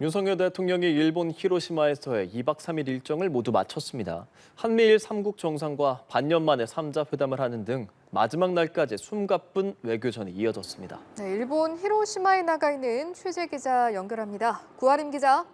윤석열 대통령이 일본 히로시마에서의 2박 3일 일정을 모두 마쳤습니다. 한미일 3국 정상과 반년 만에 3자 회담을 하는 등 마지막 날까지 숨가쁜 외교전이 이어졌습니다. 네, 일본 히로시마에 나가 있는 취재 기자 연결합니다. 구하림 기자.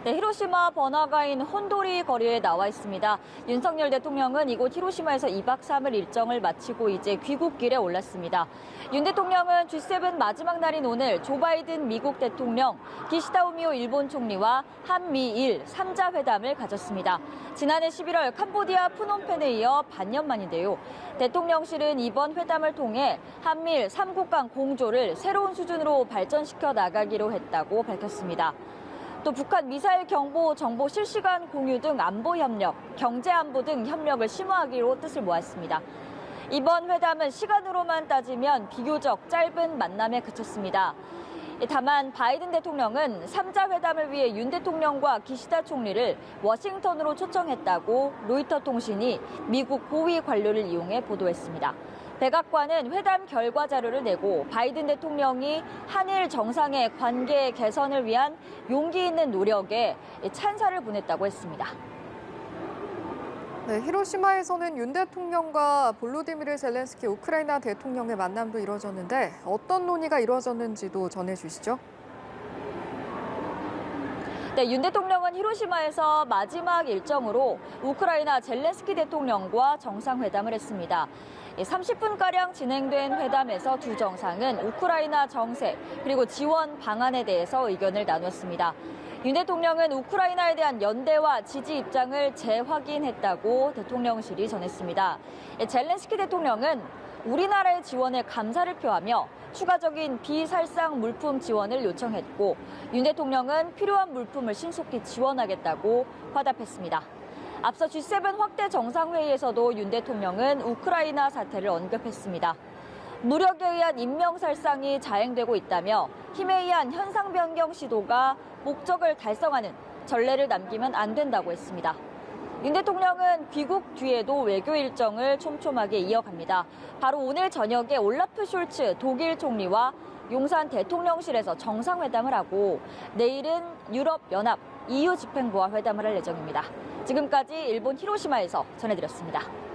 네, 히로시마 번화가인 혼도리 거리에 나와 있습니다. 윤석열 대통령은 이곳 히로시마에서 2박 3일 일정을 마치고 이제 귀국길에 올랐습니다. 윤 대통령은 G7 마지막 날인 오늘 조 바이든 미국 대통령, 기시다 후미오 일본 총리와 한미일 3자 회담을 가졌습니다. 지난해 11월 캄보디아 프놈펜에 이어 반년 만인데요. 대통령실은 이번 회담을 통해 한미일 3국 간 공조를 새로운 수준으로 발전시켜 나가기로 했다고 밝혔습니다. 또 북한 미사일 경보, 정보 실시간 공유 등 안보 협력, 경제 안보 등 협력을 심화하기로 뜻을 모았습니다. 이번 회담은 시간으로만 따지면 비교적 짧은 만남에 그쳤습니다. 다만 바이든 대통령은 3자 회담을 위해 윤 대통령과 기시다 총리를 워싱턴으로 초청했다고 로이터 통신이 미국 고위 관료를 이용해 보도했습니다. 백악관은 회담 결과 자료를 내고 바이든 대통령이 한일 정상의 관계 개선을 위한 용기 있는 노력에 찬사를 보냈다고 했습니다. 네, 히로시마에서는 윤 대통령과 볼로디미르 젤렌스키 우크라이나 대통령의 만남도 이루어졌는데 어떤 논의가 이루어졌는지도 전해주시죠. 네, 윤 대통령은 히로시마에서 마지막 일정으로 우크라이나 젤렌스키 대통령과 정상회담을 했습니다. 30분가량 진행된 회담에서 두 정상은 우크라이나 정세 그리고 지원 방안에 대해서 의견을 나눴습니다. 윤 대통령은 우크라이나에 대한 연대와 지지 입장을 재확인했다고 대통령실이 전했습니다. 젤렌스키 대통령은 우리나라의 지원에 감사를 표하며 추가적인 비살상 물품 지원을 요청했고 윤 대통령은 필요한 물품을 신속히 지원하겠다고 화답했습니다. 앞서 G7 확대 정상회의에서도 윤 대통령은 우크라이나 사태를 언급했습니다. 무력에 의한 인명살상이 자행되고 있다며 힘에 의한 현상 변경 시도가 목적을 달성하는 전례를 남기면 안 된다고 했습니다. 윤 대통령은 귀국 뒤에도 외교 일정을 촘촘하게 이어갑니다. 바로 오늘 저녁에 올라프 숄츠 독일 총리와 용산 대통령실에서 정상회담을 하고 내일은 유럽연합 EU 집행부와 회담을 할 예정입니다. 지금까지 일본 히로시마에서 전해드렸습니다.